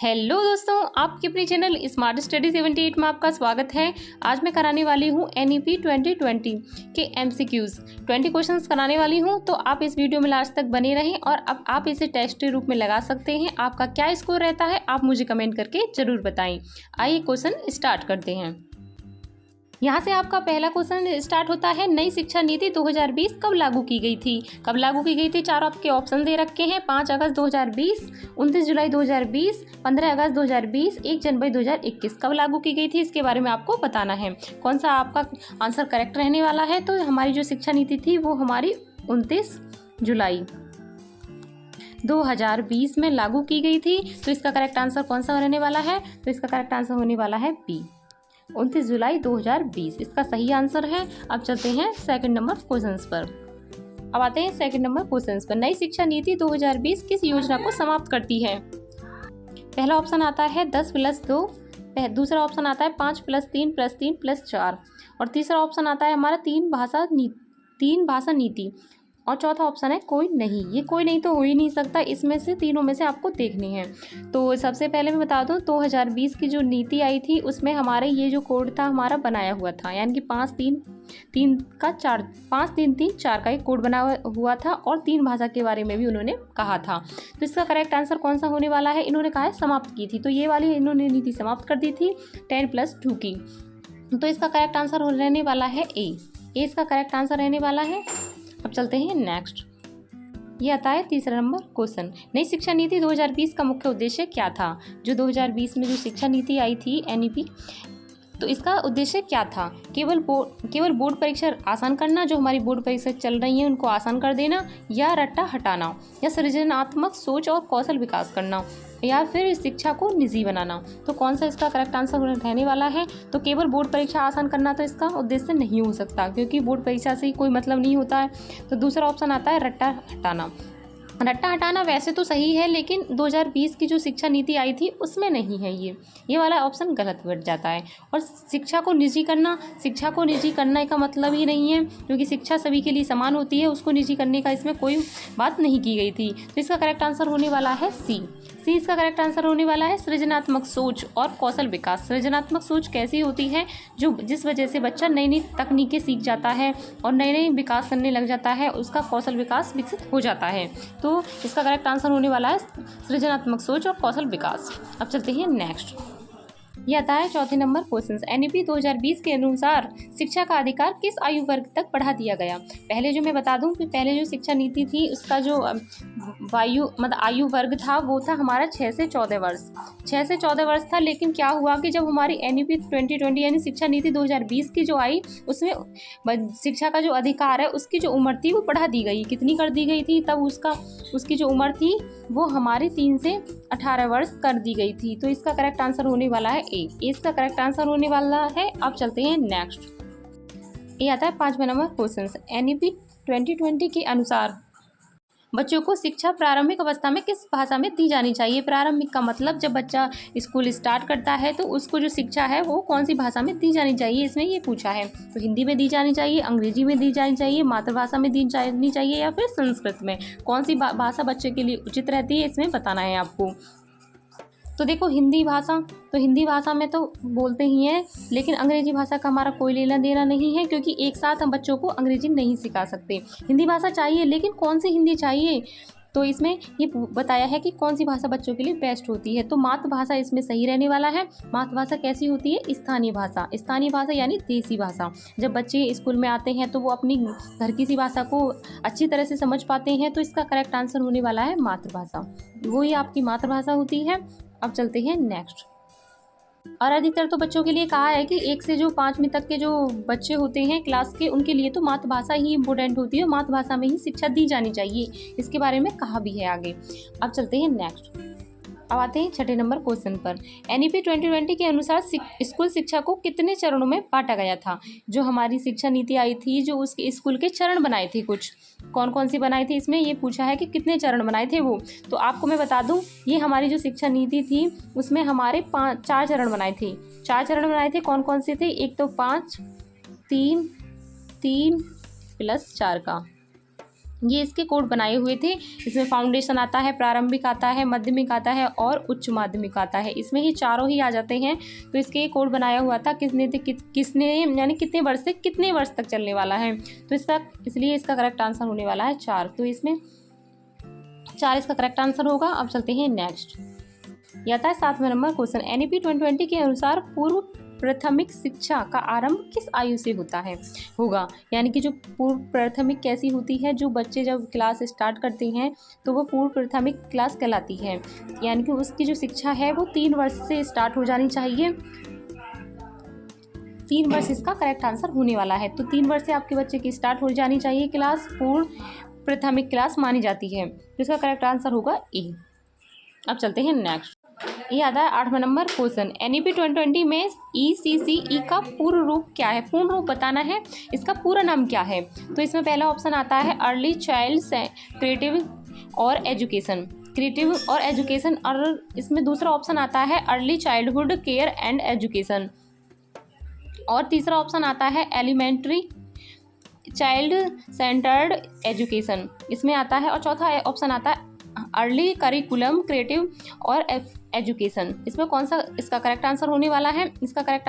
Hello दोस्तों, आपके अपने चैनल स्मार्ट स्टडी 78 में आपका स्वागत है। आज मैं कराने वाली हूँ NEP 2020 के MCQs 20 क्वेश्चंस कराने वाली हूँ। तो आप इस वीडियो में लास्ट तक बने रहें और अब आप इसे टेस्ट के रूप में लगा सकते हैं। आपका क्या स्कोर रहता है आप मुझे कमेंट करके ज़रूर बताएं। आइए क्वेश्चन स्टार्ट करते हैं। यहाँ से आपका पहला क्वेश्चन स्टार्ट होता है, नई शिक्षा नीति 2020 कब लागू की गई थी? कब लागू की गई थी? चारों आपके ऑप्शन दे रखे हैं। 5 अगस्त 2020, 29 जुलाई 2020, 15 अगस्त 2020, 1 जनवरी 2021। कब लागू की गई थी इसके बारे में आपको बताना है। कौन सा आपका आंसर करेक्ट रहने वाला है? तो हमारी जो शिक्षा नीति थी वो हमारी 29 जुलाई 2020 में लागू की गई थी। तो इसका करेक्ट आंसर कौन सा रहने वाला है? तो इसका करेक्ट आंसर होने वाला है बी, 29 जुलाई 2020 इसका सही आंसर है। अब चलते हैं सेकंड नंबर क्वेश्चंस पर। अब आते हैं सेकंड नंबर क्वेश्चंस पर। नई शिक्षा नीति 2020 किस योजना को समाप्त करती है? पहला ऑप्शन आता है 10+2, दूसरा ऑप्शन आता है 5+3+3+4 और तीसरा ऑप्शन आता है हमारा तीन भाषा नीति और चौथा ऑप्शन है कोई नहीं। ये कोई नहीं तो हो ही नहीं सकता, इसमें से तीनों में से आपको देखनी है। तो सबसे पहले मैं बता दूं 2020 की जो नीति आई थी उसमें हमारे ये जो कोड था हमारा बनाया हुआ था, यानी कि 5-3-3-4 का एक कोड बना हुआ था और 3 भाषा के बारे में भी उन्होंने कहा था। तो इसका करेक्ट आंसर कौन सा होने वाला है? इन्होंने कहा है समाप्त की थी, तो ये वाली इन्होंने नीति समाप्त कर दी थी 10+2 की। तो इसका करेक्ट आंसर रहने वाला है ए इसका करेक्ट आंसर रहने वाला है। अब चलते हैं नेक्स्ट। ये आता है तीसरा नंबर क्वेश्चन। नई शिक्षा नीति 2020 का मुख्य उद्देश्य क्या था? जो 2020 में जो शिक्षा नीति आई थी NEP, तो इसका उद्देश्य क्या था? केवल बोर्ड परीक्षा आसान करना, जो हमारी बोर्ड परीक्षा चल रही है उनको आसान कर देना, या रट्टा हटाना, या सृजनात्मक सोच और कौशल विकास करना, या फिर शिक्षा को निजी बनाना। तो कौन सा इसका करेक्ट आंसर रहने वाला है? तो केवल बोर्ड परीक्षा आसान करना तो इसका उद्देश्य नहीं हो सकता, क्योंकि बोर्ड परीक्षा से ही कोई मतलब नहीं होता है। तो दूसरा ऑप्शन आता है रट्टा हटाना। रट्टा हटाना वैसे तो सही है, लेकिन 2020 की जो शिक्षा नीति आई थी उसमें नहीं है। ये वाला ऑप्शन गलत बैठ जाता है। और शिक्षा को निजी करने का मतलब ही नहीं है, क्योंकि शिक्षा सभी के लिए समान होती है, उसको निजी करने का इसमें कोई बात नहीं की गई थी। तो इसका करेक्ट आंसर होने वाला है सी इसका करेक्ट आंसर होने वाला है सृजनात्मक सोच और कौशल विकास। सृजनात्मक सोच कैसी होती है? जिस वजह से बच्चा नई नई तकनीकें सीख जाता है और नए विकास करने लग जाता है, उसका कौशल विकास विकसित हो जाता है। तो इसका करेक्ट आंसर होने वाला है सृजनात्मक सोच और कौशल विकास। अब चलते हैं नेक्स्ट। यह आता है चौथे नंबर क्वेश्चन। NEP 2020 के अनुसार शिक्षा का अधिकार किस आयु वर्ग तक बढ़ा दिया गया? पहले जो मैं बता दूं कि पहले जो शिक्षा नीति थी उसका जो आयु वर्ग था वो था हमारा 6 से 14 वर्ष। 6 से 14 वर्ष था, लेकिन क्या हुआ कि जब हमारी NEP 2020 यानी शिक्षा नीति 2020 की जो आई उसमें शिक्षा का जो अधिकार है उसकी जो उम्र थी वो बढ़ा दी गई। कितनी कर दी गई थी? तब उसकी जो उम्र थी वो हमारी 3 से 18 वर्ष कर दी गई थी। तो इसका करेक्ट आंसर होने वाला है ए इसका करेक्ट आंसर होने वाला है। अब चलते हैं नेक्स्ट। ये आता है 5वां नंबर क्वेश्चन। NEP 2020 के अनुसार बच्चों को शिक्षा प्रारंभिक अवस्था में किस भाषा में दी जानी चाहिए? प्रारंभिक का मतलब जब बच्चा स्कूल स्टार्ट करता है तो उसको जो शिक्षा है वो कौन सी भाषा में दी जानी चाहिए, इसमें ये पूछा है। तो हिंदी में दी जानी चाहिए, अंग्रेजी में दी जानी चाहिए, मातृभाषा में दी जानी चाहिए, या फिर संस्कृत में? कौन सी भाषा बच्चे के लिए उचित रहती है इसमें बताना है आपको। तो देखो हिंदी भाषा में तो बोलते ही हैं, लेकिन अंग्रेजी भाषा का हमारा कोई लेना देना नहीं है, क्योंकि एक साथ हम बच्चों को अंग्रेजी नहीं सिखा सकते। हिंदी भाषा चाहिए, लेकिन कौन सी हिंदी चाहिए? तो इसमें ये बताया है कि कौन सी भाषा बच्चों के लिए बेस्ट होती है। तो मातृभाषा इसमें सही रहने वाला है। मातृभाषा कैसी होती है? स्थानीय भाषा यानी देसी भाषा। जब बच्चे स्कूल में आते हैं तो वो अपनी घर की सी भाषा को अच्छी तरह से समझ पाते हैं। तो इसका करेक्ट आंसर होने वाला है मातृभाषा, वही आपकी मातृभाषा होती है। अब चलते हैं नेक्स्ट। और अधिकतर तो बच्चों के लिए कहा है कि 1 से जो 5वीं तक के जो बच्चे होते हैं क्लास के, उनके लिए तो मातृभाषा ही इम्पोर्टेंट होती है, मातृभाषा में ही शिक्षा दी जानी चाहिए। इसके बारे में कहा भी है आगे। अब चलते हैं नेक्स्ट। अब आते हैं 6ठे नंबर क्वेश्चन पर। NEP 2020 के अनुसार स्कूल शिक्षा को कितने चरणों में बांटा गया था? जो हमारी शिक्षा नीति आई थी, जो उसके स्कूल के चरण बनाए थे, कुछ कौन कौन सी बनाई थी इसमें ये पूछा है कि कितने चरण बनाए थे वो। तो आपको मैं बता दूं, ये हमारी जो शिक्षा नीति थी उसमें हमारे 4 चरण बनाए थे। 4 चरण बनाए थे। कौन कौन से थे? एक तो 5, 3, 3+4 का, ये इसके कोड बनाए हुए थे। इसमें फाउंडेशन आता है, प्रारंभिक आता है, माध्यमिक आता है और उच्च माध्यमिक आता है। इसमें ही चारों ही आ जाते हैं। तो इसके ये कोड बनाया हुआ था किसने यानी कितने वर्ष से कितने वर्ष तक चलने वाला है। तो इसलिए इसका करेक्ट आंसर होने वाला है 4। तो इसमें 4 इसका करेक्ट आंसर होगा। अब चलते हैं नेक्स्ट। यह आता है 7वां नंबर क्वेश्चन। NEP 2020 के अनुसार पूर्व प्राथमिक शिक्षा का आरंभ किस आयु से होगा। यानी कि जो पूर्व प्राथमिक कैसी होती है, जो बच्चे जब क्लास स्टार्ट करते हैं तो वो पूर्व प्राथमिक क्लास कहलाती है। यानी कि उसकी जो शिक्षा है वो 3 वर्ष से स्टार्ट हो जानी चाहिए। 3 वर्ष इसका करेक्ट आंसर होने वाला है। तो 3 वर्ष से आपके बच्चे की स्टार्ट हो जानी चाहिए क्लास, पूर्व प्राथमिक क्लास मानी जाती है। तो इसका करेक्ट आंसर होगा ए। अब चलते हैं नेक्स्ट। ये आता है 8वां नंबर क्वेश्चन। NEP 2020 में ECCE का पूर्ण रूप क्या है। पूर्ण रूप बताना है, इसका पूरा नाम क्या है। तो इसमें पहला ऑप्शन आता है अर्ली चाइल्ड क्रिएटिव और एजुकेशन, और इसमें दूसरा ऑप्शन आता है early childhood care and education, और तीसरा ऑप्शन आता है एलिमेंट्री चाइल्ड सेंटर्ड एजुकेशन इसमें आता है, और चौथा ऑप्शन आता है अर्ली करिकुलम क्रिएटिव और एजुकेशन। इसमें कौन सा इसका करेक्ट आंसर होने वाला है। इसका करेक्ट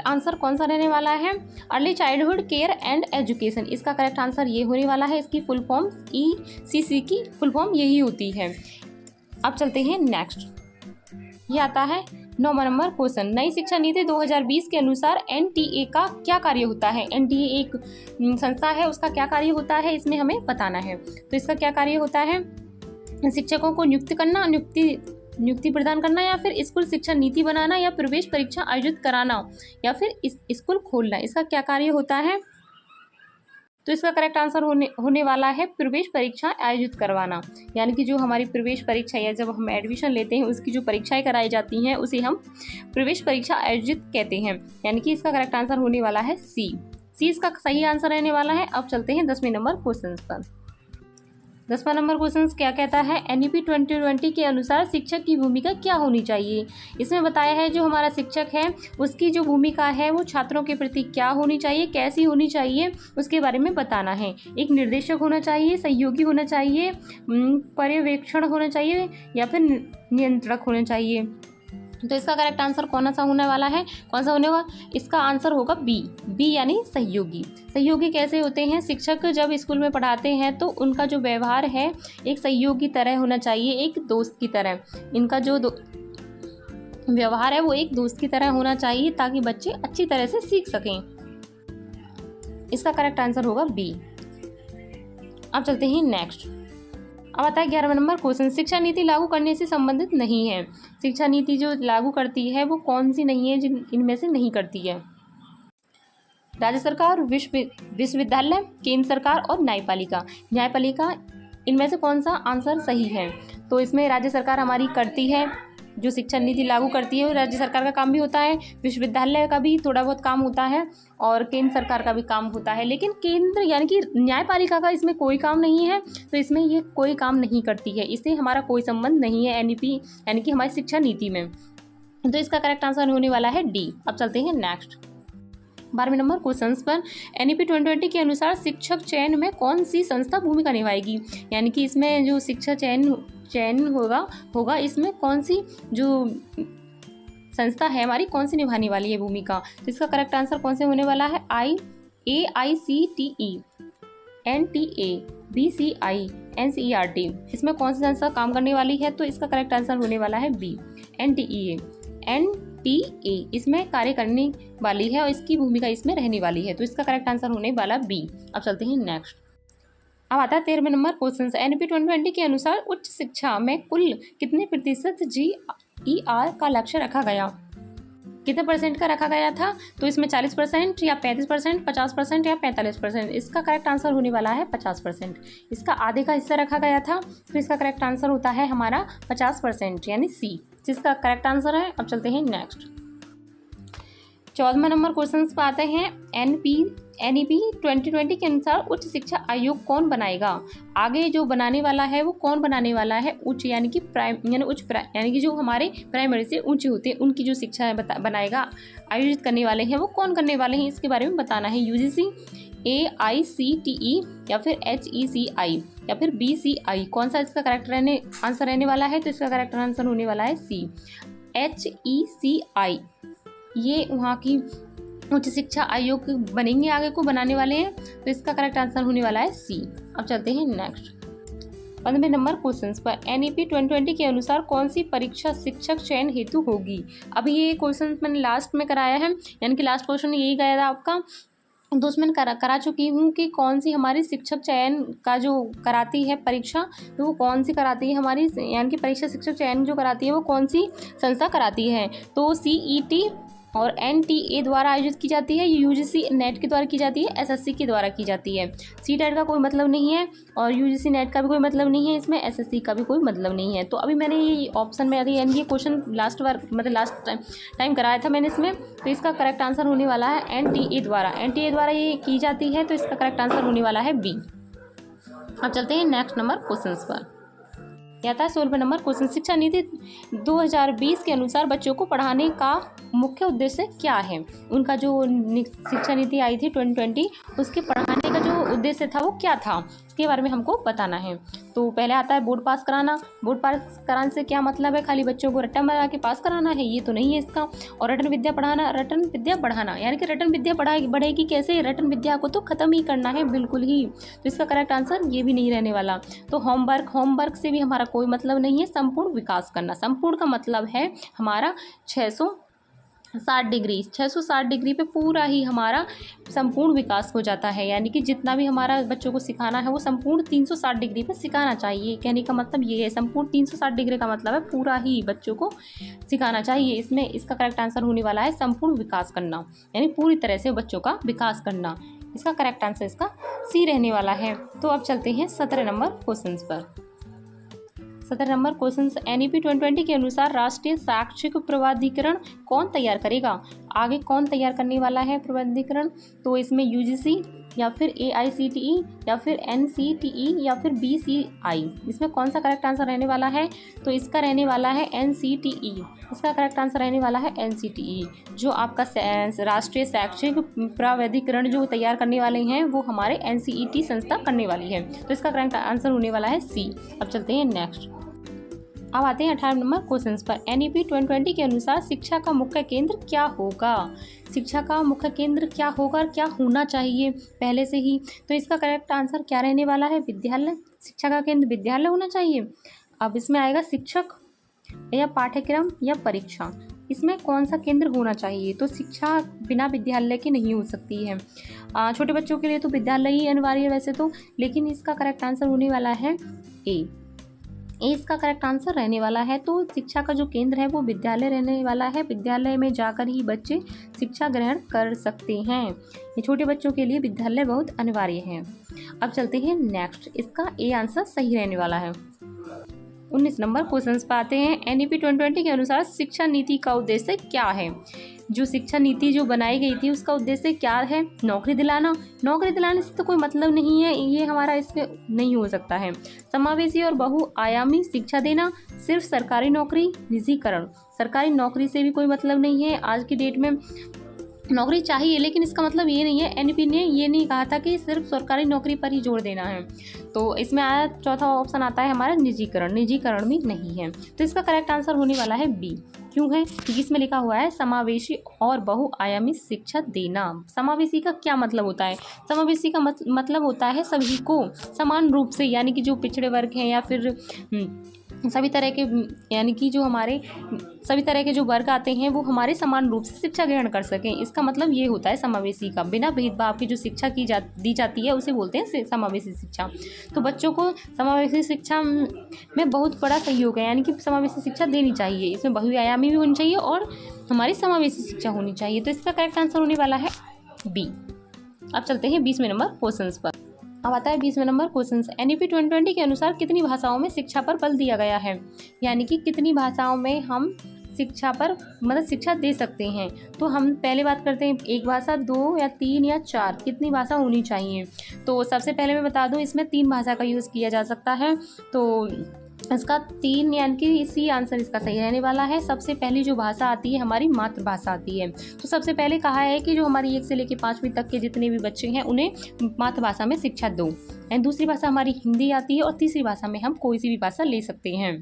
आंसर कौन सा रहने वाला है। Early childhood care and education, इसका करेक्ट आंसर ये होने वाला है। इसकी फुल फॉर्म ECC की फुल फॉर्म यही होती है। अब चलते हैं नेक्स्ट। ये आता है 9वां नंबर क्वेश्चन। नई शिक्षा नीति 2020 के अनुसार NTA का क्या कार्य होता है। NTA एक संस्था है, उसका क्या कार्य होता है इसमें हमें बताना है। तो इसका क्या कार्य होता है। शिक्षकों को नियुक्त करना, नियुक्ति प्रदान करना, या फिर स्कूल शिक्षा नीति बनाना, या प्रवेश परीक्षा आयोजित कराना, या फिर स्कूल खोलना। इसका क्या कार्य होता है। तो इसका करेक्ट आंसर होने वाला है प्रवेश परीक्षा आयोजित करवाना। यानी कि जो हमारी प्रवेश परीक्षा या जब हम एडमिशन लेते हैं उसकी जो परीक्षाएं कराई जाती हैं उसे हम प्रवेश परीक्षा आयोजित कहते हैं। यानी कि इसका करेक्ट आंसर होने वाला है सी इसका सही आंसर रहने वाला है। अब चलते हैं 10वें नंबर क्वेश्चन पर। 10वां नंबर क्वेश्चन क्या कहता है। NEP 2020 के अनुसार शिक्षक की भूमिका क्या होनी चाहिए। इसमें बताया है जो हमारा शिक्षक है उसकी जो भूमिका है वो छात्रों के प्रति क्या होनी चाहिए, कैसी होनी चाहिए, उसके बारे में बताना है। एक निर्देशक होना चाहिए, सहयोगी होना चाहिए, पर्यवेक्षण होना चाहिए, या फिर नियंत्रक होना चाहिए। तो इसका करेक्ट आंसर कौन सा होने वाला है, कौन सा होने वाला। इसका आंसर होगा बी यानी सहयोगी। सहयोगी कैसे होते हैं। शिक्षक जब स्कूल में पढ़ाते हैं तो उनका जो व्यवहार है एक सहयोगी तरह होना चाहिए, एक दोस्त की तरह। इनका जो व्यवहार है वो एक दोस्त की तरह होना चाहिए ताकि बच्चे अच्छी तरह से सीख सकें। इसका करेक्ट आंसर होगा बी। अब चलते हैं नेक्स्ट। अब आता है 11वां नंबर क्वेश्चन। शिक्षा नीति लागू करने से संबंधित नहीं है। शिक्षा नीति जो लागू करती है वो कौन सी नहीं है, जिन इनमें से नहीं करती है। राज्य सरकार, विश्वविद्यालय, केंद्र सरकार और न्यायपालिका इनमें से कौन सा आंसर सही है। तो इसमें राज्य सरकार हमारी करती है, जो शिक्षा नीति लागू करती है वो राज्य सरकार का काम भी होता है। विश्वविद्यालय का भी थोड़ा बहुत काम होता है और केंद्र सरकार का भी काम होता है। लेकिन केंद्र यानी कि न्यायपालिका का इसमें कोई काम नहीं है। तो इसमें ये कोई काम नहीं करती है, इससे हमारा कोई संबंध नहीं है NEP यानी कि हमारी शिक्षा नीति में। तो इसका करेक्ट आंसर होने वाला है डी। अब चलते हैं नेक्स्ट 12वें नंबर क्वेश्चन पर। NEP 2020 के अनुसार शिक्षक चयन में कौन सी संस्था भूमिका निभाएगी। यानी कि इसमें जो शिक्षा चयन होगा इसमें कौन सी जो संस्था है हमारी कौन सी निभाने वाली है भूमिका। तो इसका करेक्ट आंसर कौन से होने वाला है। AICTE, NTA, BCI, NCERT इसमें कौन सी संस्था काम करने वाली है। तो इसका करेक्ट आंसर होने वाला है बी NTA इसमें कार्य करने वाली है और इसकी भूमिका इसमें रहने वाली है। तो इसका करेक्ट आंसर होने वाला बी। अब चलते हैं नेक्स्ट। अब आता है 13वें नंबर क्वेश्चन। NEP 2020 के अनुसार उच्च शिक्षा में कुल कितने प्रतिशत GER का लक्ष्य रखा गया। कितने परसेंट का रखा गया था। तो इसमें 40% या 35%, 50% या 45%। इसका करेक्ट आंसर होने वाला है 50%। इसका आधे का हिस्सा रखा गया था। तो इसका करेक्ट आंसर होता है हमारा 50% यानी सी, जिसका करेक्ट आंसर है। अब चलते हैं नेक्स्ट 14वां नंबर क्वेश्चन पर आते हैं। NEP 2020 के अनुसार उच्च शिक्षा आयोग कौन बनाएगा। आगे जो बनाने वाला है वो कौन बनाने वाला है। उच्च यानी कि यानी कि जो हमारे प्राइमरी से ऊंचे होते हैं उनकी जो शिक्षा बनाएगा, आयोजित करने वाले हैं वो कौन करने वाले हैं, इसके बारे में बताना है। UGC, AICTE या फिर HECI या फिर BCI, कौन सा इसका करेक्ट आंसर रहने वाला है? तो इसका करेक्ट आंसर होने वाला है C, HECI। ये वहाँ की उच्च शिक्षा आयोग बनेंगे, आगे को बनाने वाले हैं, तो इसका करेक्ट आंसर होने वाला है C। अब चलते हैं नेक्स्ट 15वें नंबर क्वेश्चन पर। NEP 2020 के अनुसार कौन सी परीक्षा शिक्षक चयन हेतु होगी? अभी ये क्वेश्चन मैंने लास्ट में कराया है, यानी कि लास्ट क्वेश्चन यही गया था आपका, तो उसमें करा चुकी हूँ कि कौन सी हमारी शिक्षक चयन का जो कराती है परीक्षा, तो वो कौन सी कराती है हमारी, यानी कि परीक्षा शिक्षक चयन जो कराती है वो कौन सी संस्था कराती है? तो CET और NTA द्वारा आयोजित की जाती है, UGC नेट के द्वारा की जाती है, SSC के द्वारा की जाती है। CTET का कोई मतलब नहीं है और UGC नेट का भी कोई मतलब नहीं है, इसमें SSC का भी कोई मतलब नहीं है। तो अभी मैंने ये ऑप्शन में यानी ये क्वेश्चन लास्ट टाइम कराया था मैंने इसमें, तो इसका करेक्ट आंसर होने वाला है NTA द्वारा ये की जाती है, तो इसका करेक्ट आंसर होने वाला है B। अब चलते हैं नेक्स्ट नंबर क्वेश्चन पर। आता है 16वें नंबर क्वेश्चन। शिक्षा नीति 2020 के अनुसार बच्चों को पढ़ाने का मुख्य उद्देश्य क्या है? उनका जो शिक्षा नीति आई थी 2020, उसके पढ़ाने का जो उद्देश्य था वो क्या था, इसके बारे में हमको बताना है। तो पहले आता है बोर्ड पास कराना। बोर्ड पास कराने से क्या मतलब है? खाली बच्चों को रट्टा मार के पास कराना है, ये तो नहीं है इसका। और रटन विद्या बढ़ाना, यानी कि रटन विद्या बढ़ेगी कैसे? रटन विद्या को तो खत्म ही करना है बिल्कुल ही, तो इसका करेक्ट आंसर ये भी नहीं रहने वाला। तो होमवर्क से भी हमारा कोई मतलब नहीं है। संपूर्ण विकास करना, संपूर्ण का मतलब है हमारा 660 डिग्री पे पूरा ही हमारा संपूर्ण विकास हो जाता है, यानी कि जितना भी हमारा बच्चों को सिखाना है वो संपूर्ण 360 डिग्री पे सिखाना चाहिए। कहने का मतलब ये है, संपूर्ण 360 डिग्री का मतलब है पूरा ही बच्चों को सिखाना चाहिए। इसमें इसका करेक्ट आंसर होने वाला है संपूर्ण विकास करना, यानी पूरी तरह से बच्चों का विकास करना। इसका करेक्ट आंसर इसका C रहने वाला है। तो अब चलते हैं 17 नंबर क्वेश्चन पर। 17 नंबर क्वेश्चन, NEP 2020 के अनुसार राष्ट्रीय शैक्षिक प्राधिकरण कौन तैयार करेगा? आगे कौन तैयार करने वाला है प्राधिकरण? तो इसमें UGC या फिर AICTE या फिर NCTE या फिर BCI, इसमें कौन सा करेक्ट आंसर रहने वाला है? तो इसका रहने वाला है NCTE। इसका करेक्ट आंसर रहने वाला है NCTE। जो आपका राष्ट्रीय शैक्षिक प्राधिकरण जो तैयार करने वाले हैं वो हमारे NCET संस्था करने वाली है, तो इसका करेक्ट आंसर होने वाला है C। अब चलते हैं नेक्स्ट। अब आते हैं 18 नंबर क्वेश्चन पर। NEP 2020 के अनुसार शिक्षा का मुख्य केंद्र क्या होगा? शिक्षा का मुख्य केंद्र क्या होगा और क्या होना चाहिए पहले से ही? तो इसका करेक्ट आंसर क्या रहने वाला है? विद्यालय। शिक्षा का केंद्र विद्यालय होना चाहिए। अब इसमें आएगा शिक्षक या पाठ्यक्रम या परीक्षा, इसमें कौन सा केंद्र होना चाहिए? तो शिक्षा बिना विद्यालय के नहीं हो सकती है। छोटे बच्चों के लिए तो विद्यालय ही अनिवार्य है वैसे तो, लेकिन इसका करेक्ट आंसर होने वाला है A इसका करेक्ट आंसर रहने वाला है। तो शिक्षा का जो केंद्र है वो विद्यालय रहने वाला है। विद्यालय में जाकर ही बच्चे शिक्षा ग्रहण कर सकते हैं। ये छोटे बच्चों के लिए विद्यालय बहुत अनिवार्य है। अब चलते हैं नेक्स्ट। इसका A आंसर सही रहने वाला है। 19 नंबर क्वेश्चन पर आते हैं। NEP 2020 के अनुसार शिक्षा नीति का उद्देश्य क्या है? जो शिक्षा नीति जो बनाई गई थी उसका उद्देश्य क्या है? नौकरी दिलाना। नौकरी दिलाने से तो कोई मतलब नहीं है, ये हमारा इसमें नहीं हो सकता है। समावेशी और बहुआयामी शिक्षा देना, सिर्फ सरकारी नौकरी, निजीकरण। सरकारी नौकरी से भी कोई मतलब नहीं है। आज की डेट में नौकरी चाहिए, लेकिन इसका मतलब ये नहीं है, NEP ने ये नहीं कहा था कि सिर्फ सरकारी नौकरी पर ही जोर देना है। तो इसमें आया चौथा ऑप्शन आता है हमारा निजीकरण। निजीकरण भी नहीं है, तो इसका करेक्ट आंसर होने वाला है B। क्यों है? क्योंकि इसमें लिखा हुआ है समावेशी और बहुआयामी शिक्षा देना। समावेशी का क्या मतलब होता है? समावेशी का मतलब होता है सभी को समान रूप से, यानी कि जो पिछड़े वर्ग हैं या फिर सभी तरह के, यानी कि जो हमारे सभी तरह के जो वर्ग आते हैं वो हमारे समान रूप से शिक्षा ग्रहण कर सकें। इसका मतलब ये होता है समावेशी का। बिना भेदभाव की जो शिक्षा दी जाती है उसे बोलते हैं समावेशी शिक्षा। तो बच्चों को समावेशी शिक्षा में बहुत बड़ा सहयोग है, यानी कि समावेशी शिक्षा देनी चाहिए। इसमें बहुआयामी भी होनी चाहिए और हमारी समावेशी शिक्षा होनी चाहिए। तो इसका करेक्ट आंसर होने वाला है B। अब चलते हैं 20वें नंबर क्वेश्चन पर। अब आता है 20वें नंबर क्वेश्चन। NEP 2020 के अनुसार कितनी भाषाओं में शिक्षा पर बल दिया गया है? यानी कि कितनी भाषाओं में हम शिक्षा पर शिक्षा दे सकते हैं? तो हम पहले बात करते हैं, एक भाषा, 2 या 3 या 4, कितनी भाषा होनी चाहिए? तो सबसे पहले मैं बता दूं, इसमें 3 भाषा का यूज़ किया जा सकता है। तो इसका 3 यानी कि सी आंसर इसका सही रहने वाला है। सबसे पहली जो भाषा आती है हमारी मातृभाषा आती है। तो सबसे पहले कहा है कि जो हमारी 1 से लेकर 5वीं तक के जितने भी बच्चे हैं उन्हें मातृभाषा में शिक्षा दो। एंड दूसरी भाषा हमारी हिंदी आती है और तीसरी भाषा में हम कोई सी भी भाषा ले सकते हैं।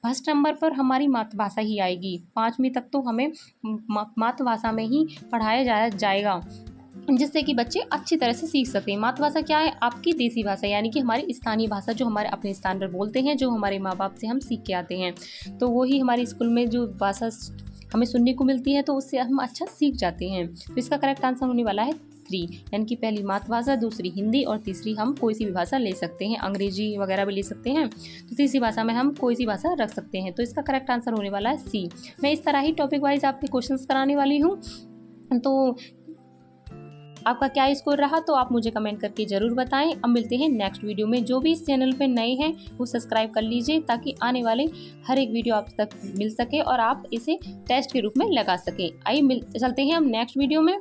फर्स्ट नंबर पर हमारी मातृभाषा ही आएगी। 5वीं तक तो हमें मातृभाषा में ही पढ़ाया जाएगा, जिससे कि बच्चे अच्छी तरह से सीख सकते हैं। मातृभाषा क्या है? आपकी देसी भाषा, यानी कि हमारी स्थानीय भाषा जो हमारे अपने स्थान पर बोलते हैं, जो हमारे माँ बाप से हम सीख के आते हैं। तो वही हमारी स्कूल में जो भाषा हमें सुनने को मिलती है तो उससे हम अच्छा सीख जाते हैं। तो इसका करेक्ट आंसर होने वाला है 3, यानी कि पहली मातृभाषा, दूसरी हिंदी और तीसरी हम कोई सी भी भाषा ले सकते हैं, अंग्रेजी वगैरह भी ले सकते हैं। तो तीसरी भाषा में हम कोई सी भाषा रख सकते हैं। तो इसका करेक्ट आंसर होने वाला है सी। मैं इस तरह ही टॉपिक वाइज आपके क्वेश्चंस कराने वाली हूँ। तो आपका क्या स्कोर रहा तो आप मुझे कमेंट करके ज़रूर बताएं। अब मिलते हैं नेक्स्ट वीडियो में। जो भी इस चैनल पे नए हैं वो सब्सक्राइब कर लीजिए, ताकि आने वाले हर एक वीडियो आप तक मिल सके और आप इसे टेस्ट के रूप में लगा सकें। आइए चलते हैं हम नेक्स्ट वीडियो में।